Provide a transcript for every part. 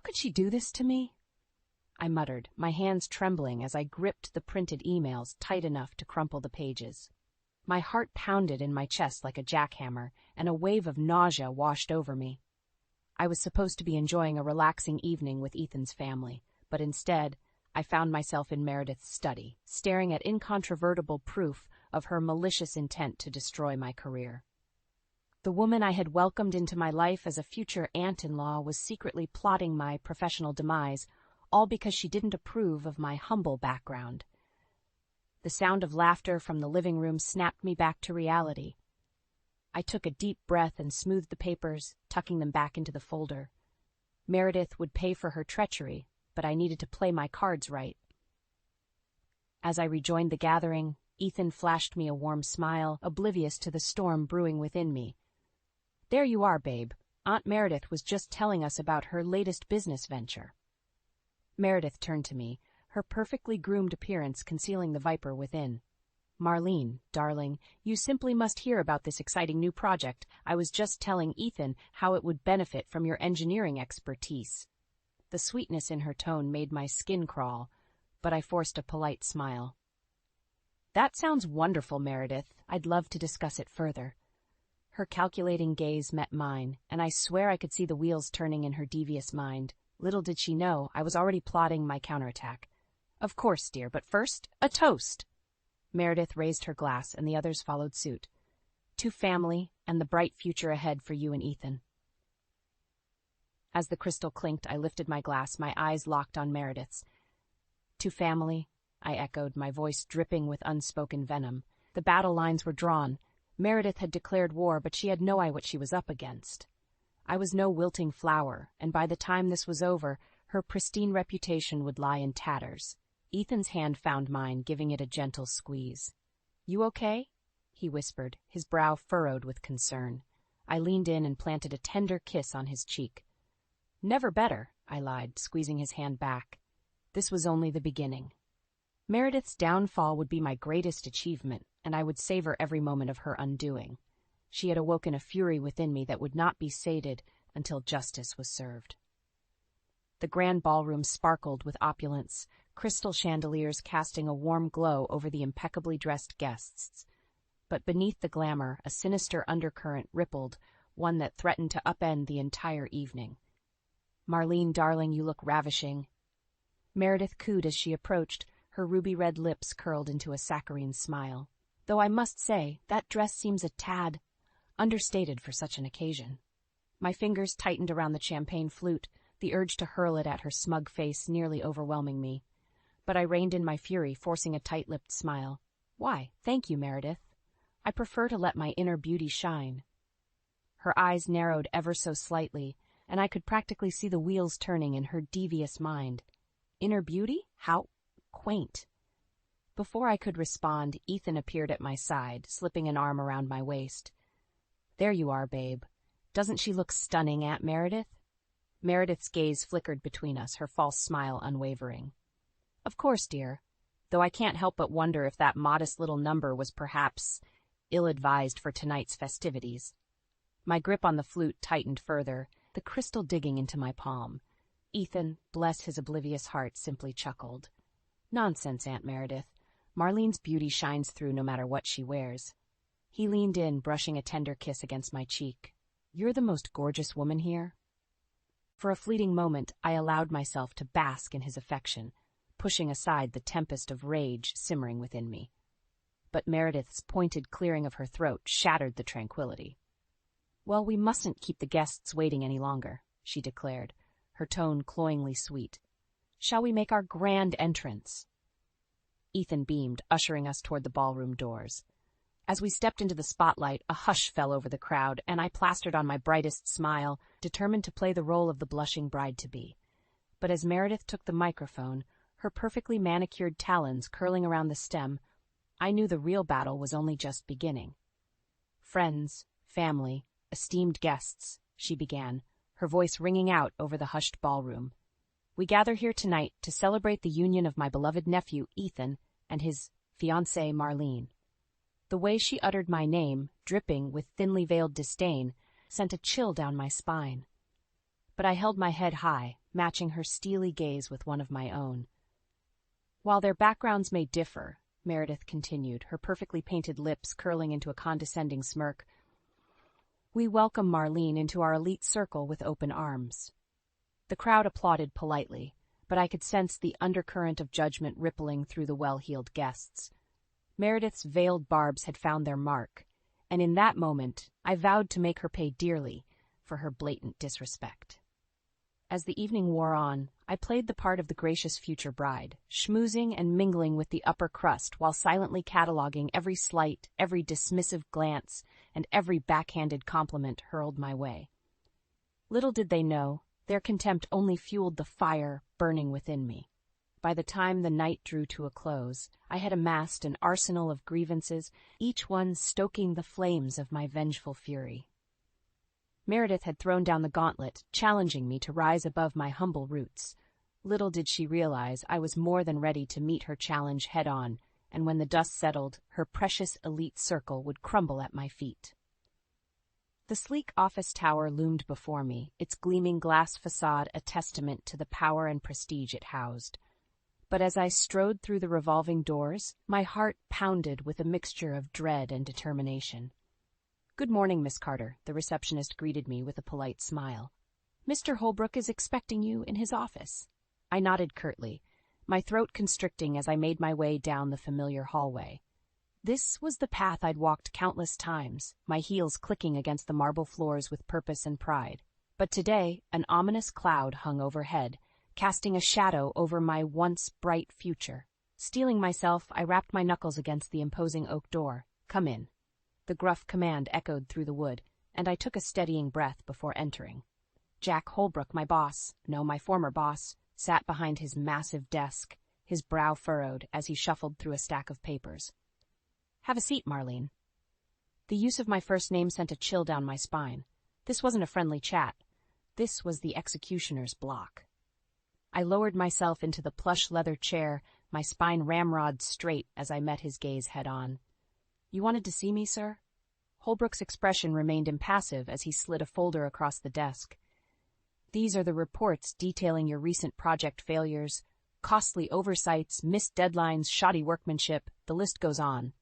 could she do this to me? I muttered, my hands trembling as I gripped the printed emails tight enough to crumple the pages. My heart pounded in my chest like a jackhammer, and a wave of nausea washed over me. I was supposed to be enjoying a relaxing evening with Ethan's family, but instead, I found myself in Meredith's study, staring at incontrovertible proof of her malicious intent to destroy my career. The woman I had welcomed into my life as a future aunt-in-law was secretly plotting my professional demise, all because she didn't approve of my humble background. The sound of laughter from the living room snapped me back to reality. I took a deep breath and smoothed the papers, tucking them back into the folder. Meredith would pay for her treachery, but I needed to play my cards right. As I rejoined the gathering, Ethan flashed me a warm smile, oblivious to the storm brewing within me. "There you are, babe. Aunt Meredith was just telling us about her latest business venture." Meredith turned to me, her perfectly groomed appearance concealing the viper within. "Marlene, darling, you simply must hear about this exciting new project. I was just telling Ethan how it would benefit from your engineering expertise." The sweetness in her tone made my skin crawl, but I forced a polite smile. "That sounds wonderful, Meredith. I'd love to discuss it further." Her calculating gaze met mine, and I swear I could see the wheels turning in her devious mind. Little did she know I was already plotting my counterattack. "Of course, dear, but first, a toast." Meredith raised her glass, and the others followed suit. "To family and the bright future ahead for you and Ethan." As the crystal clinked, I lifted my glass, my eyes locked on Meredith's. "To family," I echoed, my voice dripping with unspoken venom. The battle lines were drawn. Meredith had declared war, but she had no idea what she was up against. I was no wilting flower, and by the time this was over, her pristine reputation would lie in tatters. Ethan's hand found mine, giving it a gentle squeeze. "You okay?" he whispered, his brow furrowed with concern. I leaned in and planted a tender kiss on his cheek. "Never better," I lied, squeezing his hand back. This was only the beginning. Meredith's downfall would be my greatest achievement, and I would savor every moment of her undoing. She had awoken a fury within me that would not be sated until justice was served. The grand ballroom sparkled with opulence, crystal chandeliers casting a warm glow over the impeccably dressed guests. But beneath the glamour, a sinister undercurrent rippled, one that threatened to upend the entire evening. "Marlene, darling, you look ravishing." Meredith cooed as she approached, her ruby-red lips curled into a saccharine smile. "Though I must say, that dress seems a tad understated for such an occasion." My fingers tightened around the champagne flute, the urge to hurl it at her smug face nearly overwhelming me. But I reined in my fury, forcing a tight-lipped smile. "Why, thank you, Meredith. I prefer to let my inner beauty shine." Her eyes narrowed ever so slightly, and I could practically see the wheels turning in her devious mind. Inner beauty? How quaint. Before I could respond, Ethan appeared at my side, slipping an arm around my waist. "There you are, babe. Doesn't she look stunning, Aunt Meredith?" Meredith's gaze flickered between us, her false smile unwavering. "Of course, dear, though I can't help but wonder if that modest little number was perhaps ill-advised for tonight's festivities." My grip on the flute tightened further, the crystal digging into my palm. Ethan, bless his oblivious heart, simply chuckled. "Nonsense, Aunt Meredith. Marlene's beauty shines through no matter what she wears." He leaned in, brushing a tender kiss against my cheek. "You're the most gorgeous woman here." For a fleeting moment, I allowed myself to bask in his affection, pushing aside the tempest of rage simmering within me. But Meredith's pointed clearing of her throat shattered the tranquility. "Well, we mustn't keep the guests waiting any longer," she declared, her tone cloyingly sweet. "Shall we make our grand entrance?" Ethan beamed, ushering us toward the ballroom doors. As we stepped into the spotlight, a hush fell over the crowd, and I plastered on my brightest smile, determined to play the role of the blushing bride-to-be. But as Meredith took the microphone, her perfectly manicured talons curling around the stem, I knew the real battle was only just beginning. "Friends, family, esteemed guests," she began, her voice ringing out over the hushed ballroom. "We gather here tonight to celebrate the union of my beloved nephew, Ethan, and his fiancée, Marlene." The way she uttered my name, dripping with thinly veiled disdain, sent a chill down my spine. But I held my head high, matching her steely gaze with one of my own. "While their backgrounds may differ," Meredith continued, her perfectly painted lips curling into a condescending smirk, "we welcome Marlene into our elite circle with open arms." The crowd applauded politely, but I could sense the undercurrent of judgment rippling through the well-heeled guests. Meredith's veiled barbs had found their mark, and in that moment I vowed to make her pay dearly for her blatant disrespect. As the evening wore on, I played the part of the gracious future bride, schmoozing and mingling with the upper crust while silently cataloging every slight, every dismissive glance, and every backhanded compliment hurled my way. Little did they know, their contempt only fueled the fire burning within me. By the time the night drew to a close, I had amassed an arsenal of grievances, each one stoking the flames of my vengeful fury. Meredith had thrown down the gauntlet, challenging me to rise above my humble roots. Little did she realize I was more than ready to meet her challenge head-on, and when the dust settled, her precious elite circle would crumble at my feet. The sleek office tower loomed before me, its gleaming glass facade a testament to the power and prestige it housed. But as I strode through the revolving doors, my heart pounded with a mixture of dread and determination. "Good morning, Miss Carter," the receptionist greeted me with a polite smile. "Mr. Holbrook is expecting you in his office." I nodded curtly, my throat constricting as I made my way down the familiar hallway. This was the path I'd walked countless times, my heels clicking against the marble floors with purpose and pride. But today, an ominous cloud hung overhead, casting a shadow over my once bright future. Steeling myself, I rapped my knuckles against the imposing oak door. "Come in." The gruff command echoed through the wood, and I took a steadying breath before entering. Jack Holbrook, my former boss, sat behind his massive desk, his brow furrowed as he shuffled through a stack of papers. "Have a seat, Marlene." The use of my first name sent a chill down my spine. This wasn't a friendly chat. This was the executioner's block. I lowered myself into the plush leather chair, my spine ramrod straight as I met his gaze head-on. "You wanted to see me, sir?" Holbrook's expression remained impassive as he slid a folder across the desk. "These are the reports detailing your recent project failures, costly oversights, missed deadlines, shoddy workmanship, the list goes on."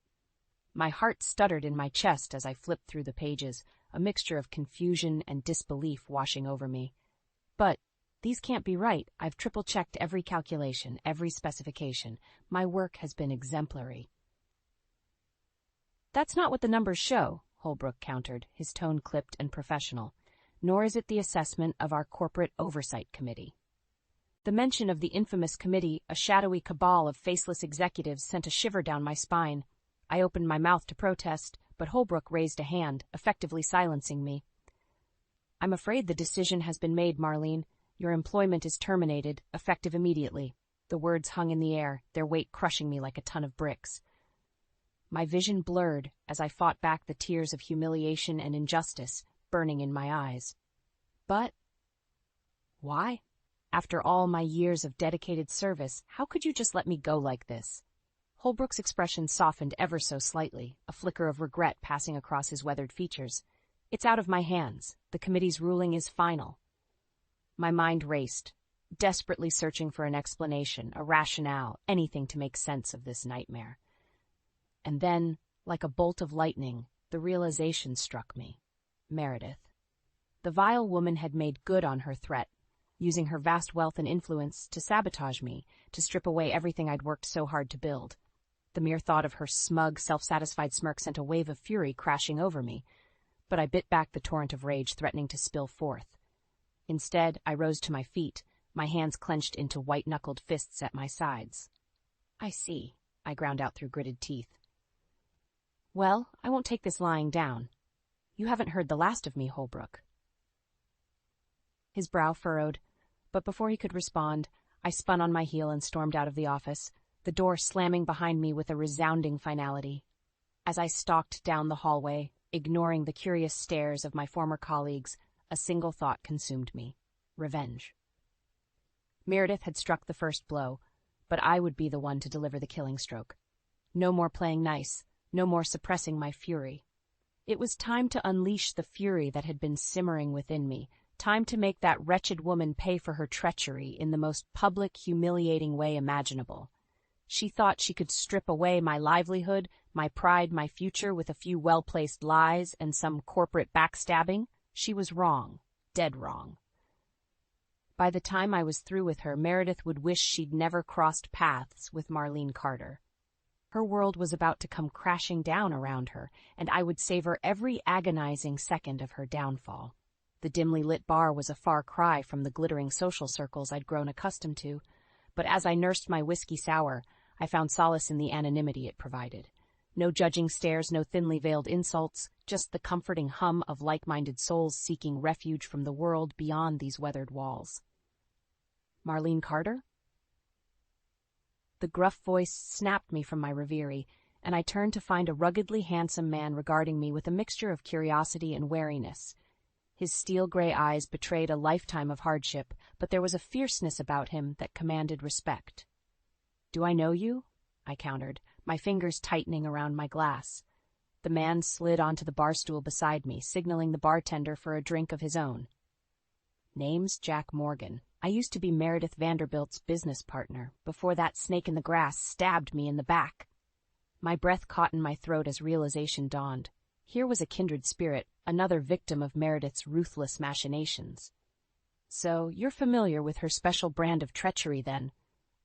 My heart stuttered in my chest as I flipped through the pages, a mixture of confusion and disbelief washing over me. "But these can't be right. I've triple-checked every calculation, every specification. My work has been exemplary." "That's not what the numbers show," Holbrook countered, his tone clipped and professional. "Nor is it the assessment of our Corporate Oversight Committee." The mention of the infamous committee, a shadowy cabal of faceless executives, sent a shiver down my spine. I opened my mouth to protest, but Holbrook raised a hand, effectively silencing me. "I'm afraid the decision has been made, Marlene. Your employment is terminated, effective immediately." The words hung in the air, their weight crushing me like a ton of bricks. My vision blurred as I fought back the tears of humiliation and injustice burning in my eyes. But why? After all my years of dedicated service, how could you just let me go like this? Holbrook's expression softened ever so slightly, a flicker of regret passing across his weathered features. "It's out of my hands. The committee's ruling is final." My mind raced, desperately searching for an explanation, a rationale, anything to make sense of this nightmare. And then, like a bolt of lightning, the realization struck me. Meredith. The vile woman had made good on her threat, using her vast wealth and influence to sabotage me, to strip away everything I'd worked so hard to build. The mere thought of her smug, self-satisfied smirk sent a wave of fury crashing over me, but I bit back the torrent of rage threatening to spill forth. Instead, I rose to my feet, my hands clenched into white-knuckled fists at my sides. "I see," I ground out through gritted teeth. "Well, I won't take this lying down. You haven't heard the last of me, Holbrook." His brow furrowed, but before he could respond, I spun on my heel and stormed out of the office, the door slamming behind me with a resounding finality. As I stalked down the hallway, ignoring the curious stares of my former colleagues, a single thought consumed me: revenge. Meredith had struck the first blow, but I would be the one to deliver the killing stroke. No more playing nice, no more suppressing my fury. It was time to unleash the fury that had been simmering within me, Time to make that wretched woman pay for her treachery in the most public, humiliating way imaginable. She thought she could strip away my livelihood, my pride, my future with a few well-placed lies and some corporate backstabbing. She was wrong, dead wrong. By the time I was through with her, Meredith would wish she'd never crossed paths with Marlene Carter. Her world was about to come crashing down around her, and I would savor every agonizing second of her downfall. The dimly lit bar was a far cry from the glittering social circles I'd grown accustomed to, but as I nursed my whiskey sour, I found solace in the anonymity it provided. No judging stares, no thinly veiled insults, just the comforting hum of like-minded souls seeking refuge from the world beyond these weathered walls. Marlene Carter? The gruff voice snapped me from my reverie, and I turned to find a ruggedly handsome man regarding me with a mixture of curiosity and wariness. His steel-gray eyes betrayed a lifetime of hardship, but there was a fierceness about him that commanded respect. "Do I know you?" I countered, my fingers tightening around my glass. The man slid onto the bar stool beside me, signaling the bartender for a drink of his own. "Name's Jack Morgan. I used to be Meredith Vanderbilt's business partner, before that snake in the grass stabbed me in the back." My breath caught in my throat as realization dawned. Here was a kindred spirit, another victim of Meredith's ruthless machinations. "So you're familiar with her special brand of treachery, then?"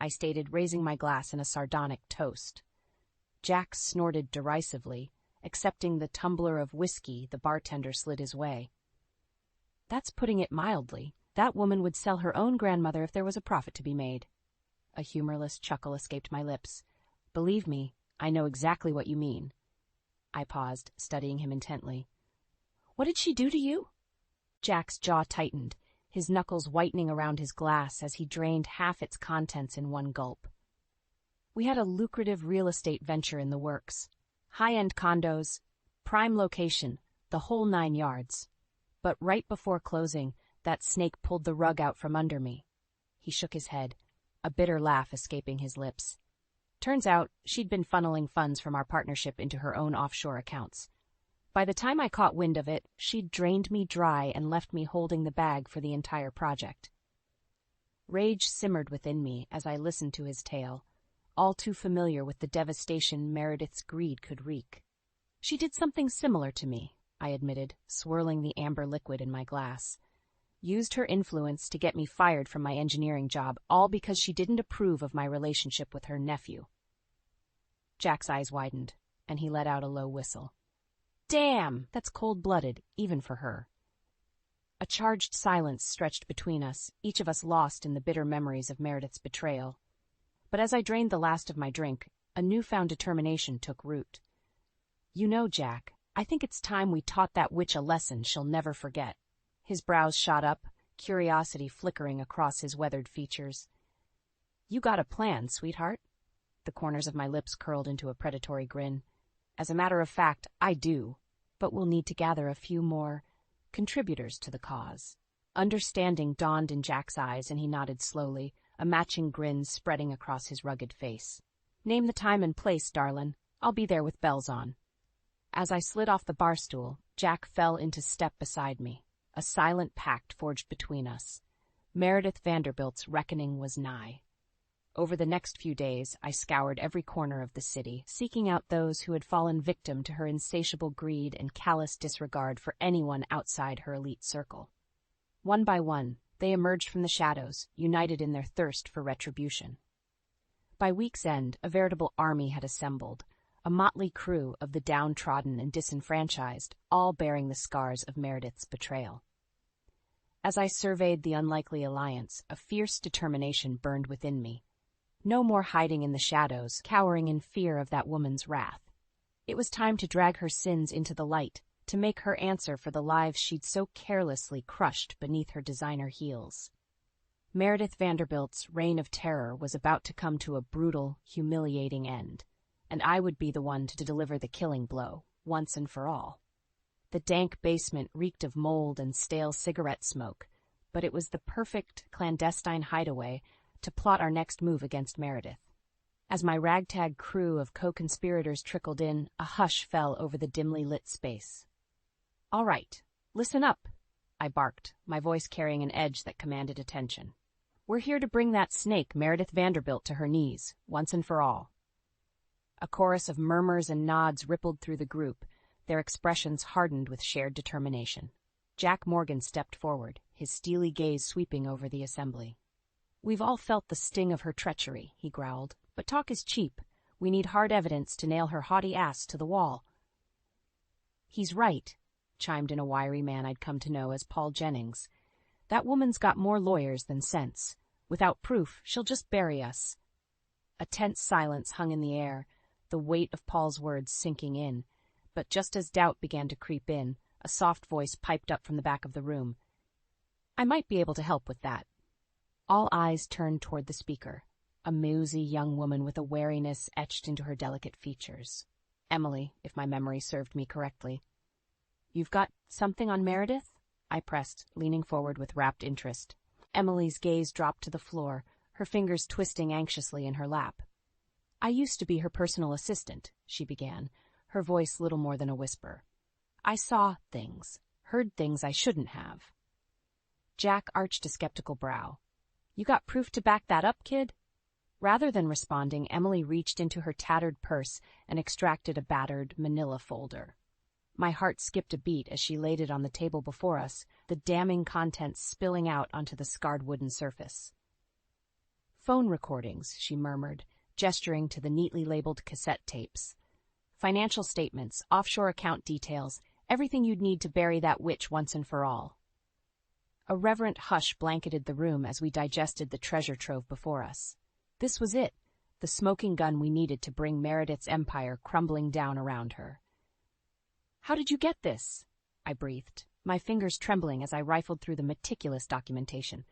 I stated, raising my glass in a sardonic toast. Jack snorted derisively, accepting the tumbler of whiskey the bartender slid his way. "That's putting it mildly. That woman would sell her own grandmother if there was a profit to be made." A humorless chuckle escaped my lips. "Believe me, I know exactly what you mean." I paused, studying him intently. "What did she do to you?" Jack's jaw tightened, his knuckles whitening around his glass as he drained half its contents in one gulp. "We had a lucrative real estate venture in the works. High-end condos, prime location, the whole 9 yards. But right before closing, that snake pulled the rug out from under me." He shook his head, a bitter laugh escaping his lips. "Turns out she'd been funneling funds from our partnership into her own offshore accounts. By the time I caught wind of it, she'd drained me dry and left me holding the bag for the entire project." Rage simmered within me as I listened to his tale, all too familiar with the devastation Meredith's greed could wreak. "She did something similar to me," I admitted, swirling the amber liquid in my glass. "Used her influence to get me fired from my engineering job, all because she didn't approve of my relationship with her nephew." Jack's eyes widened, and he let out a low whistle. "Damn, that's cold-blooded, even for her." A charged silence stretched between us, each of us lost in the bitter memories of Meredith's betrayal. But as I drained the last of my drink, a newfound determination took root. "You know, Jack, I think it's time we taught that witch a lesson she'll never forget." His brows shot up, curiosity flickering across his weathered features. "You got a plan, sweetheart?" The corners of my lips curled into a predatory grin. "As a matter of fact, I do, but we'll need to gather a few more contributors to the cause." Understanding dawned in Jack's eyes, and he nodded slowly, a matching grin spreading across his rugged face. "Name the time and place, darlin'. I'll be there with bells on." As I slid off the bar stool, Jack fell into step beside me. A silent pact forged between us. Meredith Vanderbilt's reckoning was nigh. Over the next few days, I scoured every corner of the city, seeking out those who had fallen victim to her insatiable greed and callous disregard for anyone outside her elite circle. One by one, they emerged from the shadows, united in their thirst for retribution. By week's end, a veritable army had assembled, a motley crew of the downtrodden and disenfranchised, all bearing the scars of Meredith's betrayal. As I surveyed the unlikely alliance, a fierce determination burned within me. No more hiding in the shadows, cowering in fear of that woman's wrath. It was time to drag her sins into the light, to make her answer for the lives she'd so carelessly crushed beneath her designer heels. Meredith Vanderbilt's reign of terror was about to come to a brutal, humiliating end, and I would be the one to deliver the killing blow, once and for all. The dank basement reeked of mold and stale cigarette smoke, but it was the perfect clandestine hideaway to plot our next move against Meredith. As my ragtag crew of co-conspirators trickled in, a hush fell over the dimly lit space. "All right, listen up," I barked, my voice carrying an edge that commanded attention. "We're here to bring that snake, Meredith Vanderbilt, to her knees, once and for all." A chorus of murmurs and nods rippled through the group, their expressions hardened with shared determination. Jack Morgan stepped forward, his steely gaze sweeping over the assembly. "We've all felt the sting of her treachery," he growled, "but talk is cheap. We need hard evidence to nail her haughty ass to the wall." "He's right," chimed in a wiry man I'd come to know as Paul Jennings. "That woman's got more lawyers than sense. Without proof, she'll just bury us." A tense silence hung in the air, the weight of Paul's words sinking in. But just as doubt began to creep in, a soft voice piped up from the back of the room. "I might be able to help with that." All eyes turned toward the speaker, a mousy young woman with a wariness etched into her delicate features. Emily, if my memory served me correctly. "You've got something on Meredith?" I pressed, leaning forward with rapt interest. Emily's gaze dropped to the floor, her fingers twisting anxiously in her lap. "I used to be her personal assistant," she began, her voice little more than a whisper. "I saw things, heard things I shouldn't have." Jack arched a skeptical brow. "You got proof to back that up, kid?" Rather than responding, Emily reached into her tattered purse and extracted a battered manila folder. My heart skipped a beat as she laid it on the table before us, the damning contents spilling out onto the scarred wooden surface. "Phone recordings," she murmured, gesturing to the neatly labeled cassette tapes. "Financial statements, offshore account details, everything you'd need to bury that witch once and for all." A reverent hush blanketed the room as we digested the treasure trove before us. This was it, the smoking gun we needed to bring Meredith's empire crumbling down around her. "How did you get this?" I breathed, my fingers trembling as I rifled through the meticulous documentation.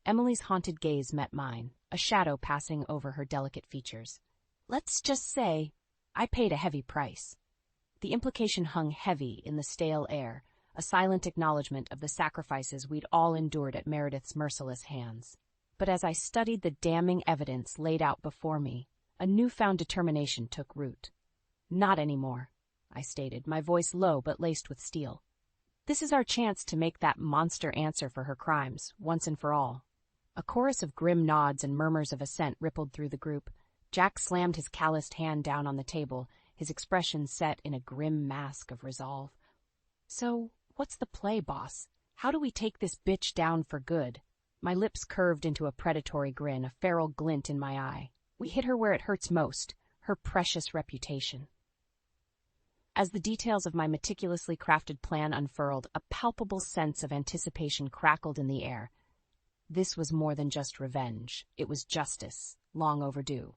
Emily's haunted gaze met mine, a shadow passing over her delicate features. "Let's just say, I paid a heavy price." The implication hung heavy in the stale air, a silent acknowledgement of the sacrifices we'd all endured at Meredith's merciless hands. But as I studied the damning evidence laid out before me, a newfound determination took root. "Not anymore," I stated, my voice low but laced with steel. "This is our chance to make that monster answer for her crimes, once and for all." A chorus of grim nods and murmurs of assent rippled through the group. Jack slammed his calloused hand down on the table, his expression set in a grim mask of resolve. "So, what's the play, boss? How do we take this bitch down for good?" My lips curved into a predatory grin, a feral glint in my eye. "We hit her where it hurts most, her precious reputation." As the details of my meticulously crafted plan unfurled, a palpable sense of anticipation crackled in the air. This was more than just revenge. It was justice, long overdue.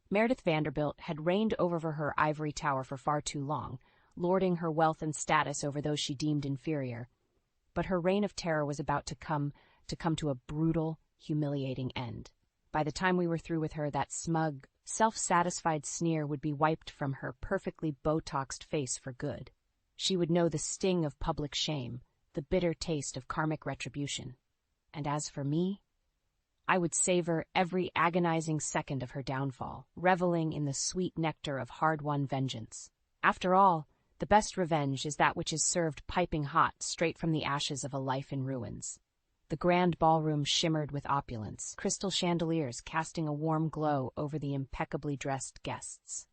Meredith Vanderbilt had reigned over her ivory tower for far too long, lording her wealth and status over those she deemed inferior. But her reign of terror was about to come to a brutal, humiliating end. By the time we were through with her, that smug, self-satisfied sneer would be wiped from her perfectly Botoxed face for good. She would know the sting of public shame, the bitter taste of karmic retribution. And as for me, I would savor every agonizing second of her downfall, reveling in the sweet nectar of hard-won vengeance. After all, the best revenge is that which is served piping hot straight from the ashes of a life in ruins. The grand ballroom shimmered with opulence, crystal chandeliers casting a warm glow over the impeccably dressed guests.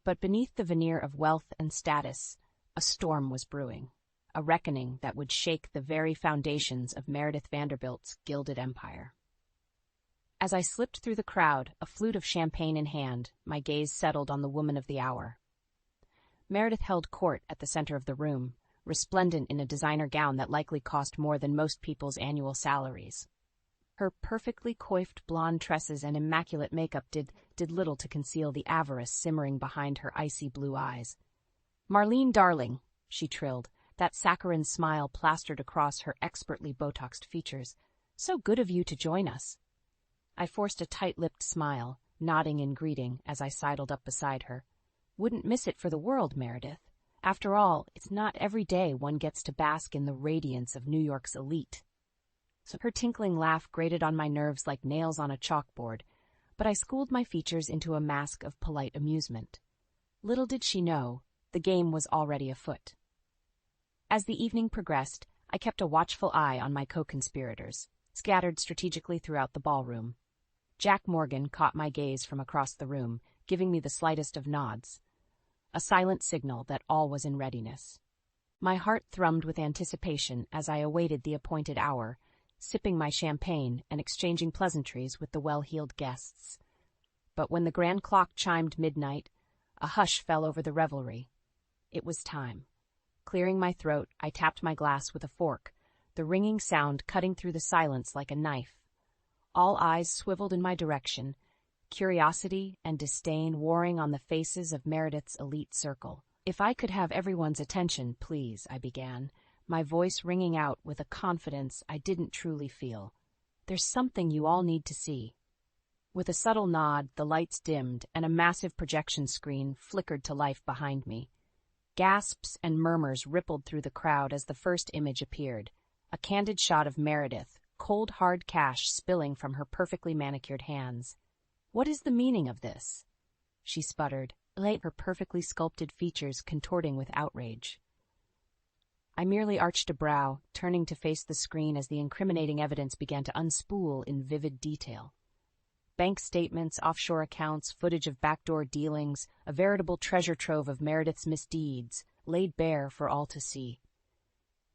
But beneath the veneer of wealth and status, a storm was brewing, a reckoning that would shake the very foundations of Meredith Vanderbilt's gilded empire. As I slipped through the crowd, a flute of champagne in hand, my gaze settled on the woman of the hour. Meredith held court at the center of the room, resplendent in a designer gown that likely cost more than most people's annual salaries. Her perfectly coiffed blonde tresses and immaculate makeup did little to conceal the avarice simmering behind her icy blue eyes. "Marlene, darling," she trilled, that saccharine smile plastered across her expertly Botoxed features. "So good of you to join us." I forced a tight-lipped smile, nodding in greeting as I sidled up beside her. "Wouldn't miss it for the world, Meredith. After all, it's not every day one gets to bask in the radiance of New York's elite." So her tinkling laugh grated on my nerves like nails on a chalkboard, but I schooled my features into a mask of polite amusement. Little did she know, the game was already afoot. As the evening progressed, I kept a watchful eye on my co-conspirators, scattered strategically throughout the ballroom. Jack Morgan caught my gaze from across the room, giving me the slightest of nods, a silent signal that all was in readiness. My heart thrummed with anticipation as I awaited the appointed hour, sipping my champagne and exchanging pleasantries with the well-heeled guests. But when the grand clock chimed midnight, a hush fell over the revelry. It was time. Clearing my throat, I tapped my glass with a fork, the ringing sound cutting through the silence like a knife. All eyes swiveled in my direction, curiosity and disdain warring on the faces of Meredith's elite circle. "If I could have everyone's attention, please," I began, my voice ringing out with a confidence I didn't truly feel. "There's something you all need to see." With a subtle nod, the lights dimmed and a massive projection screen flickered to life behind me. Gasps and murmurs rippled through the crowd as the first image appeared, a candid shot of Meredith, cold hard cash spilling from her perfectly manicured hands. "What is the meaning of this?" she sputtered, her perfectly sculpted features contorting with outrage. I merely arched a brow, turning to face the screen as the incriminating evidence began to unspool in vivid detail. Bank statements, offshore accounts, footage of backdoor dealings, a veritable treasure trove of Meredith's misdeeds, laid bare for all to see.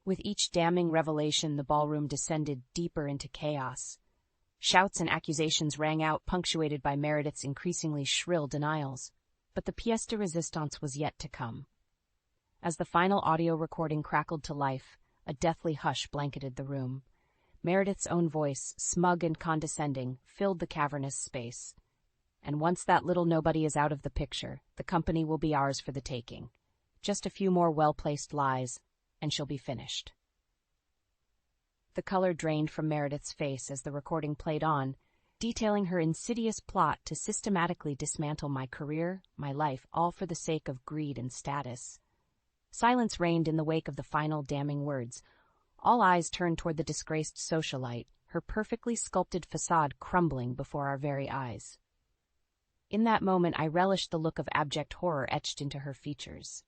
With each damning revelation, the ballroom descended deeper into chaos. Shouts and accusations rang out, punctuated by Meredith's increasingly shrill denials. But the pièce de résistance was yet to come. As the final audio recording crackled to life, a deathly hush blanketed the room. Meredith's own voice, smug and condescending, filled the cavernous space. "And once that little nobody is out of the picture, the company will be ours for the taking. Just a few more well-placed lies, and she'll be finished." The color drained from Meredith's face as the recording played on, detailing her insidious plot to systematically dismantle my career, my life, all for the sake of greed and status. Silence reigned in the wake of the final damning words. All eyes turned toward the disgraced socialite, her perfectly sculpted facade crumbling before our very eyes. In that moment, I relished the look of abject horror etched into her features.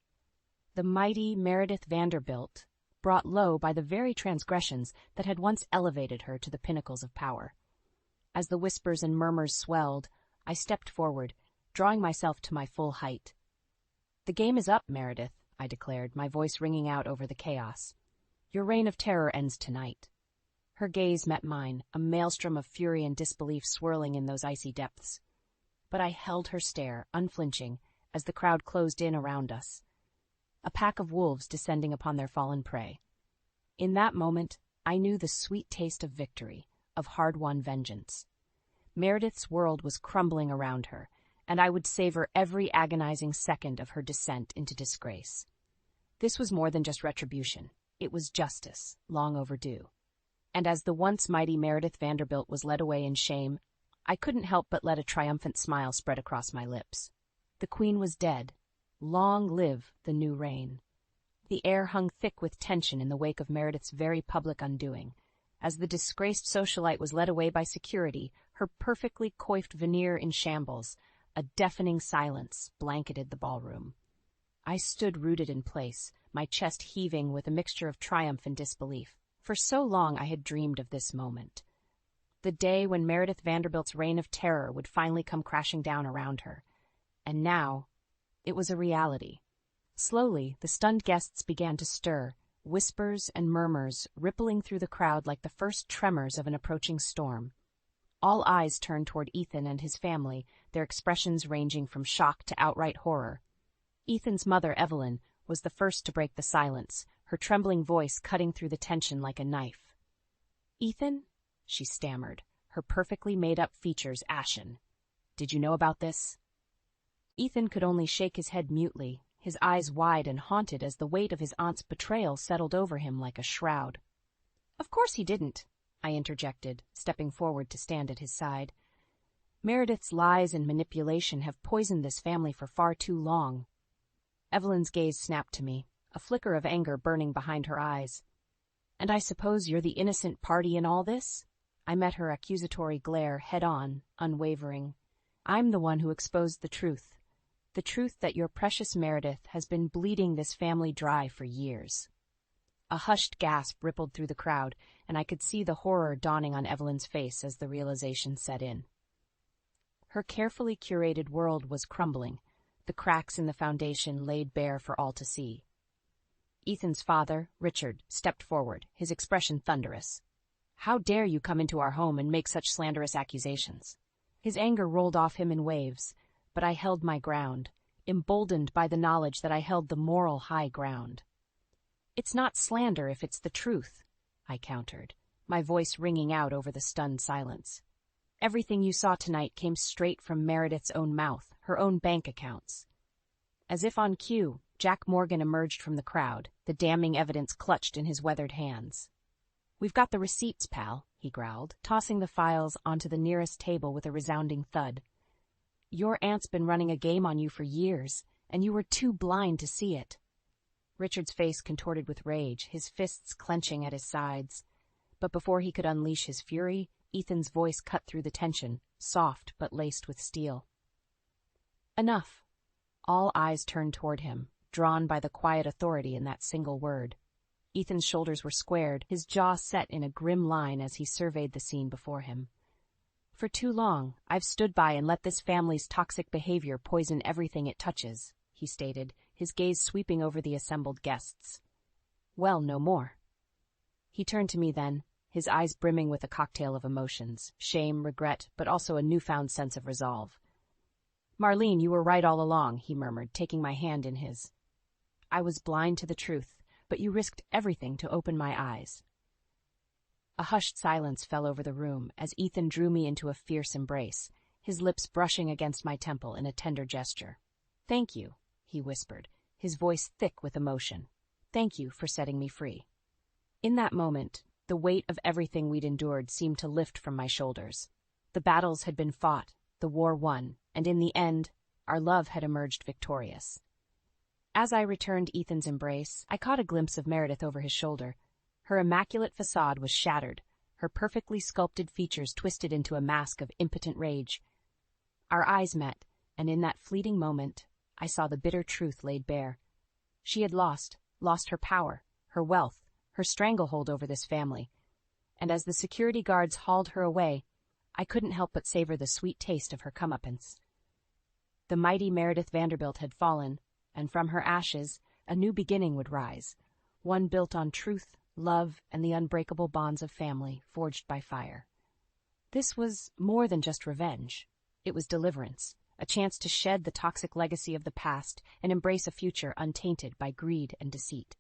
The mighty Meredith Vanderbilt, brought low by the very transgressions that had once elevated her to the pinnacles of power. As the whispers and murmurs swelled, I stepped forward, drawing myself to my full height. "The game is up, Meredith," I declared, my voice ringing out over the chaos. "Your reign of terror ends tonight." Her gaze met mine, a maelstrom of fury and disbelief swirling in those icy depths. But I held her stare, unflinching, as the crowd closed in around us. A pack of wolves descending upon their fallen prey. In that moment, I knew the sweet taste of victory, of hard-won vengeance. Meredith's world was crumbling around her, and I would savor every agonizing second of her descent into disgrace. This was more than just retribution. It was justice, long overdue. And as the once mighty Meredith Vanderbilt was led away in shame, I couldn't help but let a triumphant smile spread across my lips. The Queen was dead. Long live the new reign. The air hung thick with tension in the wake of Meredith's very public undoing. As the disgraced socialite was led away by security, her perfectly coiffed veneer in shambles, a deafening silence blanketed the ballroom. I stood rooted in place, my chest heaving with a mixture of triumph and disbelief. For so long I had dreamed of this moment. The day when Meredith Vanderbilt's reign of terror would finally come crashing down around her. And now, it was a reality. Slowly, the stunned guests began to stir, whispers and murmurs rippling through the crowd like the first tremors of an approaching storm. All eyes turned toward Ethan and his family, their expressions ranging from shock to outright horror. Ethan's mother, Evelyn, was the first to break the silence, her trembling voice cutting through the tension like a knife. "Ethan," she stammered, her perfectly made-up features ashen. "Did you know about this?" Ethan could only shake his head mutely, his eyes wide and haunted as the weight of his aunt's betrayal settled over him like a shroud. "Of course he didn't," I interjected, stepping forward to stand at his side. "Meredith's lies and manipulation have poisoned this family for far too long." Evelyn's gaze snapped to me, a flicker of anger burning behind her eyes. "And I suppose you're the innocent party in all this?" I met her accusatory glare head-on, unwavering. "I'm the one who exposed the truth that your precious Meredith has been bleeding this family dry for years." A hushed gasp rippled through the crowd, and I could see the horror dawning on Evelyn's face as the realization set in. Her carefully curated world was crumbling, the cracks in the foundation laid bare for all to see. Ethan's father, Richard, stepped forward, his expression thunderous. "How dare you come into our home and make such slanderous accusations?" His anger rolled off him in waves, but I held my ground, emboldened by the knowledge that I held the moral high ground. "It's not slander if it's the truth," I countered, my voice ringing out over the stunned silence. "Everything you saw tonight came straight from Meredith's own mouth, her own bank accounts." As if on cue, Jack Morgan emerged from the crowd, the damning evidence clutched in his weathered hands. "We've got the receipts, pal," he growled, tossing the files onto the nearest table with a resounding thud. "Your aunt's been running a game on you for years, and you were too blind to see it." Richard's face contorted with rage, his fists clenching at his sides. But before he could unleash his fury, Ethan's voice cut through the tension, soft but laced with steel. "Enough." All eyes turned toward him, drawn by the quiet authority in that single word. Ethan's shoulders were squared, his jaw set in a grim line as he surveyed the scene before him. "For too long, I've stood by and let this family's toxic behavior poison everything it touches," he stated, his gaze sweeping over the assembled guests. "Well, no more." He turned to me then, his eyes brimming with a cocktail of emotions, shame, regret, but also a newfound sense of resolve. "Marlene, you were right all along," he murmured, taking my hand in his. "I was blind to the truth, but you risked everything to open my eyes." A hushed silence fell over the room as Ethan drew me into a fierce embrace, his lips brushing against my temple in a tender gesture. "Thank you," he whispered, his voice thick with emotion. "Thank you for setting me free." In that moment, the weight of everything we'd endured seemed to lift from my shoulders. The battles had been fought, the war won, and in the end, our love had emerged victorious. As I returned Ethan's embrace, I caught a glimpse of Meredith over his shoulder. Her immaculate facade was shattered, her perfectly sculpted features twisted into a mask of impotent rage. Our eyes met, and in that fleeting moment, I saw the bitter truth laid bare. She had lost her power, her wealth, her stranglehold over this family. And as the security guards hauled her away, I couldn't help but savor the sweet taste of her comeuppance. The mighty Meredith Vanderbilt had fallen, and from her ashes, a new beginning would rise, one built on truth, love, and the unbreakable bonds of family forged by fire. This was more than just revenge. It was deliverance, a chance to shed the toxic legacy of the past and embrace a future untainted by greed and deceit.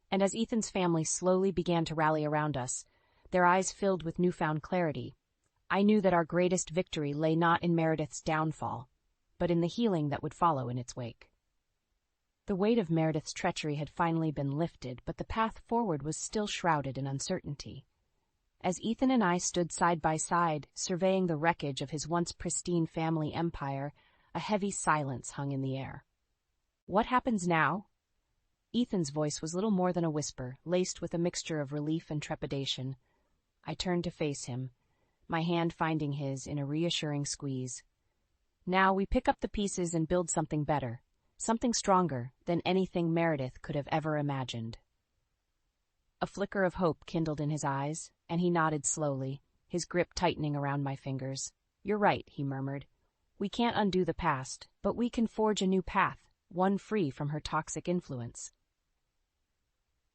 And as Ethan's family slowly began to rally around us, their eyes filled with newfound clarity, I knew that our greatest victory lay not in Meredith's downfall, but in the healing that would follow in its wake. The weight of Meredith's treachery had finally been lifted, but the path forward was still shrouded in uncertainty. As Ethan and I stood side by side, surveying the wreckage of his once pristine family empire, a heavy silence hung in the air. "What happens now?" Ethan's voice was little more than a whisper, laced with a mixture of relief and trepidation. I turned to face him, my hand finding his in a reassuring squeeze. "Now we pick up the pieces and build something better, something stronger than anything Meredith could have ever imagined." A flicker of hope kindled in his eyes, and he nodded slowly, his grip tightening around my fingers. "You're right," he murmured. "We can't undo the past, but we can forge a new path, one free from her toxic influence."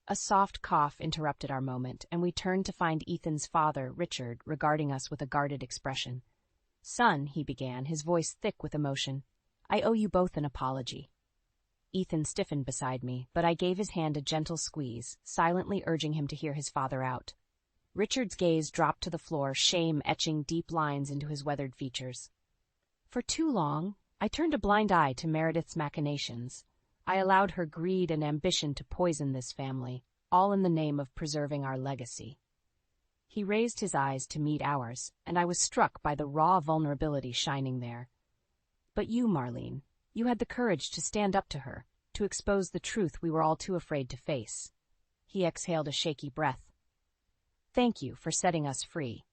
A soft cough interrupted our moment, and we turned to find Ethan's father, Richard, regarding us with a guarded expression. "Son," he began, his voice thick with emotion, "I owe you both an apology." Ethan stiffened beside me, but I gave his hand a gentle squeeze, silently urging him to hear his father out. Richard's gaze dropped to the floor, shame etching deep lines into his weathered features. "For too long, I turned a blind eye to Meredith's machinations. I allowed her greed and ambition to poison this family, all in the name of preserving our legacy." He raised his eyes to meet ours, and I was struck by the raw vulnerability shining there. "But you, Marlene, you had the courage to stand up to her, to expose the truth we were all too afraid to face." He exhaled a shaky breath. "Thank you for setting us free."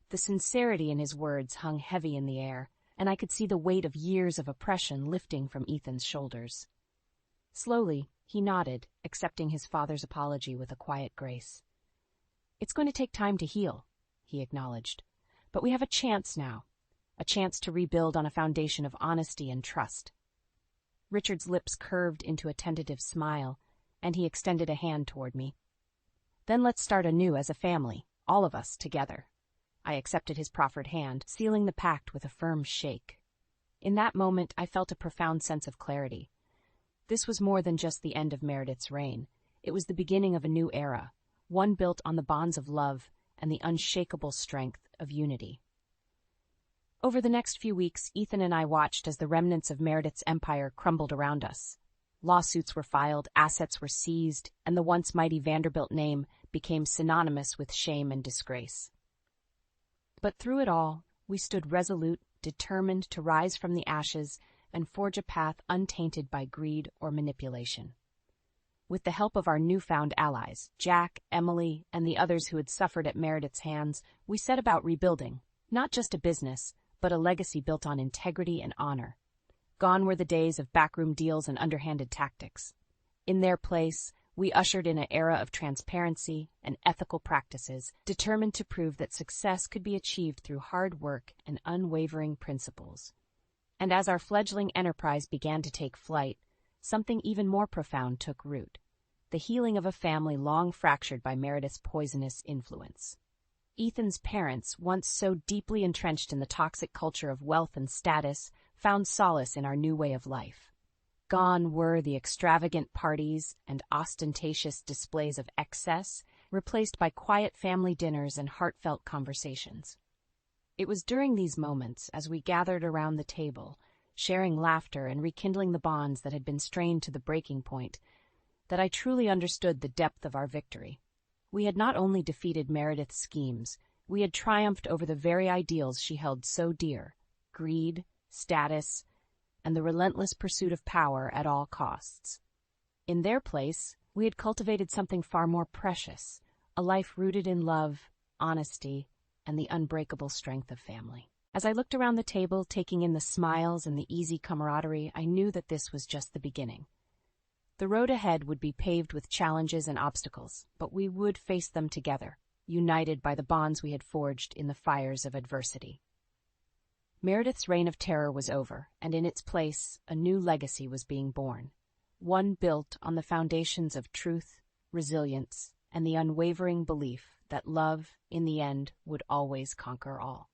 The sincerity in his words hung heavy in the air, and I could see the weight of years of oppression lifting from Ethan's shoulders. Slowly, He nodded, accepting his father's apology with a quiet grace. "It's going to take time to heal," he acknowledged. "But we have a chance now. A chance to rebuild on a foundation of honesty and trust." Richard's lips curved into a tentative smile, and he extended a hand toward me. "Then let's start anew as a family, all of us together." I accepted his proffered hand, sealing the pact with a firm shake. In that moment, I felt a profound sense of clarity. This was more than just the end of Meredith's reign. It was the beginning of a new era, one built on the bonds of love and the unshakable strength of unity. Over the next few weeks, Ethan and I watched as the remnants of Meredith's empire crumbled around us. Lawsuits were filed, assets were seized, and the once mighty Vanderbilt name became synonymous with shame and disgrace. But through it all, we stood resolute, determined to rise from the ashes and forge a path untainted by greed or manipulation. With the help of our newfound allies, Jack, Emily, and the others who had suffered at Meredith's hands, we set about rebuilding, not just a business, but a legacy built on integrity and honor. Gone were the days of backroom deals and underhanded tactics. In their place, we ushered in an era of transparency and ethical practices, determined to prove that success could be achieved through hard work and unwavering principles. And as our fledgling enterprise began to take flight, something even more profound took root: the healing of a family long fractured by Meredith's poisonous influence. Ethan's parents, once so deeply entrenched in the toxic culture of wealth and status, found solace in our new way of life. Gone were the extravagant parties and ostentatious displays of excess, replaced by quiet family dinners and heartfelt conversations. It was during these moments, as we gathered around the table, sharing laughter and rekindling the bonds that had been strained to the breaking point, that I truly understood the depth of our victory. We had not only defeated Meredith's schemes, we had triumphed over the very ideals she held so dear: greed, status, and the relentless pursuit of power at all costs. In their place, we had cultivated something far more precious: a life rooted in love, honesty, and the unbreakable strength of family. As I looked around the table, taking in the smiles and the easy camaraderie, I knew that this was just the beginning. The road ahead would be paved with challenges and obstacles, but we would face them together, united by the bonds we had forged in the fires of adversity. Meredith's reign of terror was over, and in its place, a new legacy was being born, one built on the foundations of truth, resilience, and the unwavering belief that love, in the end, would always conquer all.